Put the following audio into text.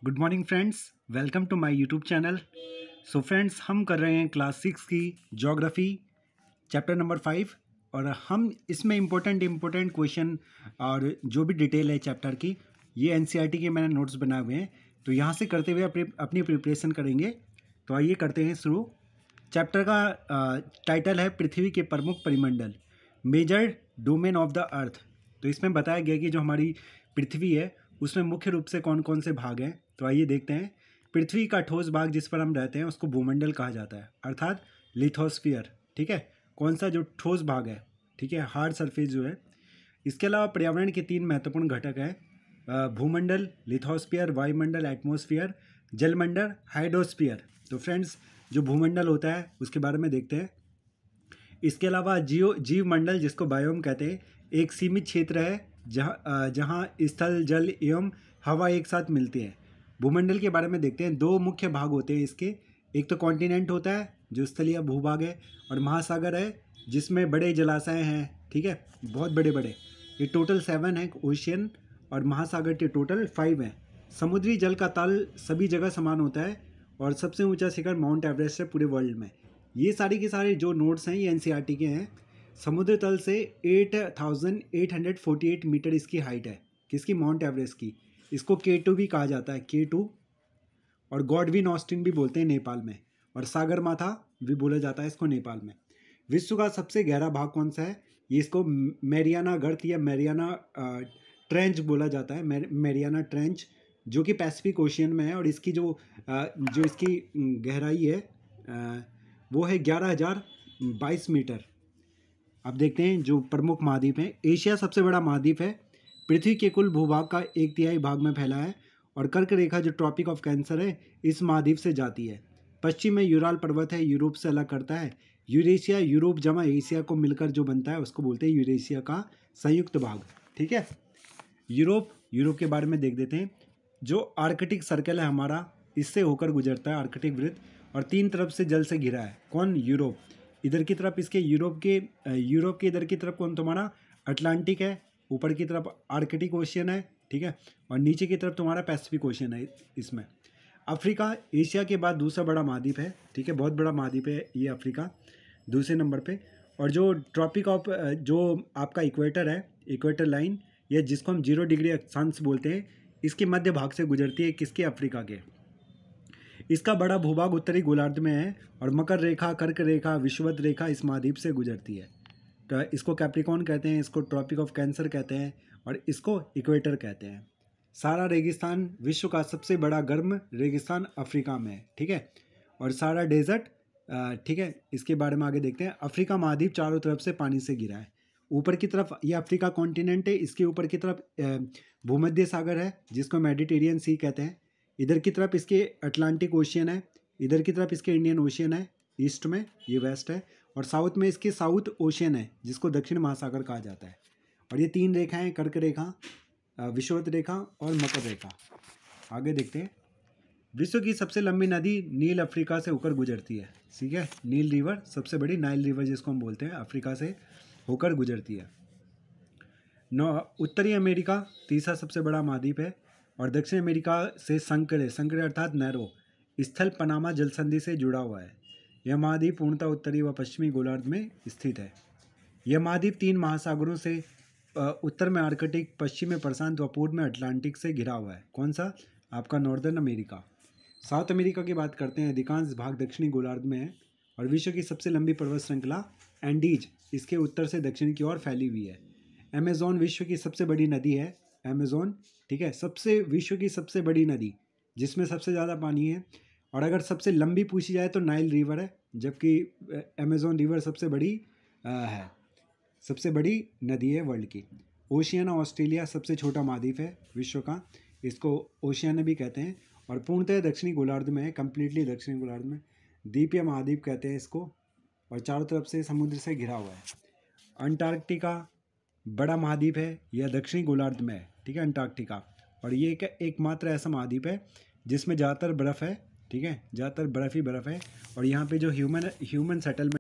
Good morning friends, welcome to my YouTube channel. So friends, हम कर रहे हैं क्लास 6 की ज्योग्राफी चैप्टर नंबर 5 और हम इसमें इम्पोर्टेंट क्वेश्चन और जो भी डिटेल है चैप्टर की, ये एनसीईआरटी के मैंने नोट्स बनाए हुए हैं, तो यहाँ से करते हुए अपनी प्रिपरेशन करेंगे। तो आइए करते हैं शुरू। चैप्टर का टाइटल है पृथ्वी के प्रमुख परिमंडल, major domain of the earth. तो इसमें बताया गया कि जो हमारी पृथ्वी है उसमें मुख्य रूप से कौन कौन से भाग हैं। तो आइए देखते हैं। पृथ्वी का ठोस भाग जिस पर हम रहते हैं उसको भूमंडल कहा जाता है, अर्थात लिथोस्फीयर। ठीक है, कौन सा जो ठोस भाग है, ठीक है, हार्ड सरफेस जो है। इसके अलावा पर्यावरण के 3 महत्वपूर्ण घटक हैं, भूमंडल, लिथोस्फीयर, वायुमंडल, एटमॉस्फेयर, जलमंडल, हाइड्रोस्फीयर। तो फ्रेंड्स, जो भूमंडल होता है उसके बारे में देखते हैं। इसके अलावा जीव मंडल, जिसको बायोम कहते हैं, एक सीमित क्षेत्र है जहाँ स्थल, जल एवं हवा एक साथ मिलते हैं। भूमंडल के बारे में देखते हैं। 2 मुख्य भाग होते हैं इसके। एक तो कॉन्टिनेंट होता है जो स्थलीय भूभाग है, और महासागर है जिसमें बड़े जलाशय हैं। ठीक है, बहुत बड़े बड़े, ये टोटल 7 है ओशियन, और महासागर के टोटल 5 हैं। समुद्री जल का तल सभी जगह समान होता है, और सबसे ऊंचा शिखर माउंट एवरेस्ट है पूरे वर्ल्ड में। ये सारी के सारे जो नोट्स हैं ये एनसीईआरटी के हैं। समुद्र तल से 8,848 मीटर इसकी हाइट है, किसकी? माउंट एवरेस्ट की। इसको K2 भी कहा जाता है, K2, और गॉडविन ऑस्टिन भी बोलते हैं नेपाल में, और सागर माथा भी बोला जाता है इसको नेपाल में। विश्व का सबसे गहरा भाग कौन सा है? ये इसको मैरियाना गर्त या मैरियाना ट्रेंच बोला जाता है, मैरियाना ट्रेंच, जो कि पैसिफिक ओशियन में है। और इसकी जो इसकी गहराई है वो है 11,022 मीटर। अब देखते हैं जो प्रमुख महाद्वीप हैं। एशिया सबसे बड़ा महाद्वीप है, पृथ्वी के कुल भूभाग का 1/3 भाग में फैला है, और कर्क रेखा जो ट्रॉपिक ऑफ कैंसर है इस महाद्वीप से जाती है। पश्चिम में यूराल पर्वत है, यूरोप से अलग करता है। यूरेशिया, यूरोप जमा एशिया को मिलकर जो बनता है उसको बोलते हैं यूरेशिया का संयुक्त भाग। ठीक है, यूरोप के बारे में देख देते हैं। जो आर्कटिक सर्कल है हमारा, इससे होकर गुजरता है आर्कटिक वृत्त, और 3 तरफ से जल से घिरा है। कौन? यूरोप। इधर की तरफ इसके यूरोप के इधर की तरफ कौन? तुम्हारा अटलांटिक है। ऊपर की तरफ आर्कटिक ओशियन है, ठीक है, और नीचे की तरफ तुम्हारा पैसिफिक ओशियन है। इसमें अफ्रीका एशिया के बाद दूसरा बड़ा महाद्वीप है। ठीक है, बहुत बड़ा महाद्वीप है ये अफ्रीका, दूसरे नंबर पे। और जो ट्रॉपिक ऑफ जो आपका इक्वेटर है, इक्वेटर लाइन, या जिसको हम 0 डिग्री अक्षांश बोलते हैं, इसके मध्य भाग से गुजरती है। किसके? अफ्रीका के। इसका बड़ा भूभाग उत्तरी गोलार्ध में है, और मकर रेखा, कर्क रेखा, विषुवत रेखा इस महाद्वीप से गुजरती है। तो इसको कैप्रिकॉर्न कहते हैं, इसको ट्रॉपिक ऑफ कैंसर कहते हैं, और इसको इक्वेटर कहते हैं। सारा रेगिस्तान, विश्व का सबसे बड़ा गर्म रेगिस्तान अफ्रीका में है। ठीक है, और सारा डेजर्ट। ठीक है, इसके बारे में आगे देखते हैं। अफ्रीका महाद्वीप चारों तरफ से पानी से घिरा है। ऊपर की तरफ ये अफ्रीका कॉन्टिनेंट है, इसके ऊपर की तरफ भूमध्य सागर है जिसको मेडिटेरियन सी कहते हैं। इधर की तरफ इसके अटलांटिक ओशियन है, इधर की तरफ इसके इंडियन ओशियन है, ईस्ट में, ये वेस्ट है, और साउथ में इसके साउथ ओशियन है जिसको दक्षिण महासागर कहा जाता है। और ये 3 रेखाएं, कर्क रेखा, विषुवत रेखा और मकर रेखा। आगे देखते हैं। विश्व की सबसे लंबी नदी नील अफ्रीका से होकर गुजरती है। ठीक है, नील रिवर सबसे बड़ी, नाइल रिवर जिसको हम बोलते हैं, अफ्रीका से होकर गुजरती है। उत्तरी अमेरिका तीसरा सबसे बड़ा महाद्वीप है, और दक्षिण अमेरिका से संकरे अर्थात नैरो स्थल पनामा जल संधि से जुड़ा हुआ है। यह महाद्वीप पूर्णतः उत्तरी व पश्चिमी गोलार्ध में स्थित है। यह महाद्वीप 3 महासागरों से, उत्तर में आर्कटिक, पश्चिम में प्रशांत व पूर्व में अटलांटिक से घिरा हुआ है। कौन सा? आपका नॉर्दर्न अमेरिका। साउथ अमेरिका की बात करते हैं। अधिकांश भाग दक्षिणी गोलार्ध में है, और विश्व की सबसे लंबी पर्वत श्रृंखला एंडीज इसके उत्तर से दक्षिण की ओर फैली हुई है। अमेज़न विश्व की सबसे बड़ी नदी है, अमेज़न। ठीक है, विश्व की सबसे बड़ी नदी जिसमें सबसे ज़्यादा पानी है। और अगर सबसे लंबी पूछी जाए तो नाइल रिवर है, जबकि अमेज़न रिवर सबसे बड़ी है, सबसे बड़ी नदी है वर्ल्ड की। ओशियाना ऑस्ट्रेलिया सबसे छोटा महाद्वीप है विश्व का, इसको ओशियाना भी कहते हैं, और पूर्णतः दक्षिणी गोलार्ध में है, कम्प्लीटली दक्षिणी गोलार्ध में। द्वीपीय महाद्वीप कहते हैं इसको, और चारों तरफ से समुद्र से घिरा हुआ है। अंटार्कटिका बड़ा महाद्वीप है, यह दक्षिणी गोलार्ध में है। ठीक है, अंटार्कटिका, और ये एकमात्र ऐसा महाद्वीप है जिसमें ज़्यादातर बर्फ़ है। ठीक है, ज़्यादातर बर्फ़ ही बर्फ़ है, और यहाँ पे जो ह्यूमन सेटलमेंट